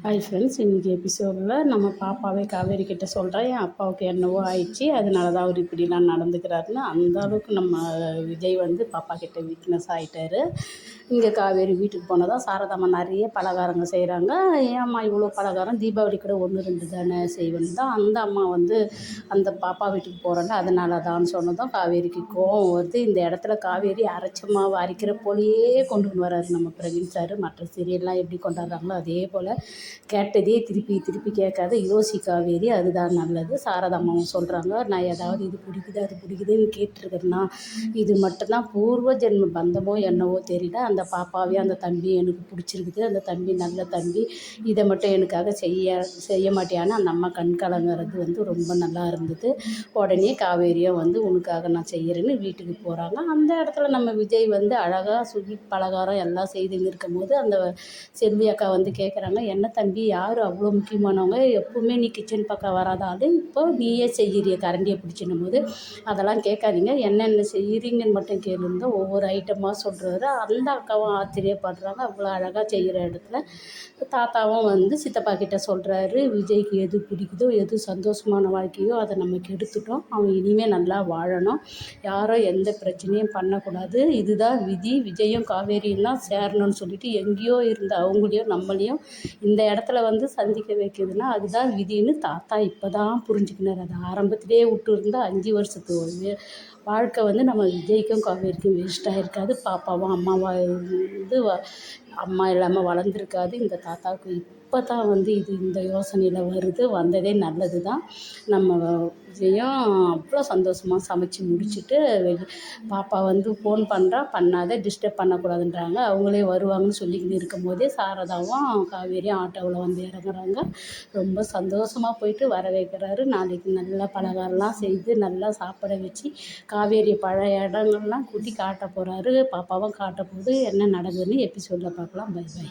Hi friends, இன்றைக்கி எபிசோடில் நம்ம பாப்பாவே காவேரி கிட்ட சொல்கிறேன், என் அப்பாவுக்கு என்னவோ ஆயிடுச்சு, அதனால தான் அவர் இப்படிலாம் நடந்துக்கிறாருன்னு. அந்த அளவுக்கு நம்ம விஜய் வந்து பாப்பா கிட்ட வீக்னஸ் ஆகிட்டாரு. இங்கே காவேரி வீட்டுக்கு போனதும் சாரதாம்மா நிறைய பலகாரங்கள் செய்கிறாங்க. ஏம்மா இவ்வளோ பலகாரம், தீபாவளி கூட 1-2 தானே செய்வேன்னு தான் அந்த அம்மா வந்து அந்த பாப்பா வீட்டுக்கு போகிறேன்ல அதனால தான் சொன்னதும் காவேரிக்கு கோவம் வருது. இந்த இடத்துல காவேரி அரைச்ச மாவு அரைக்கிற போலேயே கொண்டு வராரு நம்ம பிரவீன் சார். மற்ற சீரியல்லாம் எப்படி கொண்டாடுறாங்களோ அதே போல் கேட்டதே திருப்பி திருப்பி கேட்காத யோசி காவேரி, அதுதான் நல்லது. சாரதாம்மாவும் சொல்கிறாங்க, நான் ஏதாவது இது பிடிக்குது அது பிடிக்குதுன்னு கேட்டிருக்கிறேன்னா இது மட்டும்தான் பூர்வ ஜென்ம பந்தமோ என்னவோ தெரியல. அந்த பாப்பாவே அந்த தம்பி எனக்கு பிடிச்சிருக்குது, அந்த தம்பி நல்ல தம்பி, இதை மட்டும் எனக்காக செய்ய மாட்டியான்னு அந்த அம்மா கண் கலங்கிறது வந்து ரொம்ப நல்லா இருந்தது. உடனே காவேரியும் வந்து உனக்காக நான் செய்கிறேன்னு வீட்டுக்கு போகிறாங்க. அந்த இடத்துல நம்ம விஜய் வந்து அழகாக ஸ்வீட் பலகாரம் எல்லாம் செய்துன்னு இருக்கும் போது அந்த செல்வி அக்கா வந்து கேட்குறாங்க, என்ன தம்பி யார் அவ்வளோ முக்கியமானவங்க, எப்போவுமே நீ கிச்சன் பக்கம் வராத ஆள், இப்போ நீயே செய்கிறிய கரண்டியை பிடிச்சின்னும் போது அதெல்லாம் கேட்காதீங்க, என்னென்ன செய்கிறீங்கன்னு மட்டும் கேளுங்க. ஒவ்வொரு ஐட்டமாக சொல்கிறாரு. அந்த அக்காவும் ஆச்சரியப்படுறாங்க. அவ்வளோ அழகாக செய்கிற இடத்துல தாத்தாவும் வந்து சித்தப்பா கிட்ட சொல்கிறாரு, விஜய்க்கு எது பிடிக்குதோ எது சந்தோஷமான வாழ்க்கையோ அதை நம்ம கெடுத்துட்டோம், அவன் இனிமேல் நல்லா வாழணும், யாரோ எந்த பிரச்சனையும் பண்ணக்கூடாது, இதுதான் விதி, விஜயும் காவேரியும் தான் சேரணும்னு சொல்லிட்டு எங்கேயோ இருந்த அவங்களையும் நம்மளையும் இந்த இடத்துல வந்து சந்திக்க வைக்கிறதுனா அதுதான் விதின்னு தாத்தா இப்போ தான் புரிஞ்சுக்கினார். அது ஆரம்பத்திலே விட்டு இருந்தால் 5 வருஷத்து வாழ்க்கை வந்து நம்ம விஜய்க்கும் காவேரிக்கும் வேஸ்ட்டாக இருக்காது. பாப்பாவும் அம்மாவாக இருந்து அம்மா இல்லாமல் வளர்ந்துருக்காது. இந்த தாத்தாவுக்கு இப்போ தான் வந்து இது இந்த யோசனையில் வருது. வந்ததே நல்லது தான். நம்ம விஜயும் அவ்வளோ சந்தோஷமாக சமைச்சு முடிச்சுட்டு பாப்பா வந்து ஃபோன் பண்ணுறா, பண்ணாத டிஸ்டர்ப் பண்ணக்கூடாதுன்றாங்க. அவங்களே வருவாங்கன்னு சொல்லிக்கிட்டு இருக்கும் போதே சாரதாவும் காவேரியும் ஆட்டோவில் வந்து இறங்குறாங்க. ரொம்ப சந்தோஷமாக போயிட்டு வர வைக்கிறாரு. நாளைக்கு நல்லா பலகாரம்லாம் செய்து நல்லா சாப்பிட வச்சு காவேரி பழைய இடங்கள்லாம் கூட்டி காட்ட போகிறாரு. பாப்பாவும் காட்ட போகுது. என்ன நடக்குதுன்னு எபிசோடில் பார்க்கலாம். Bye by.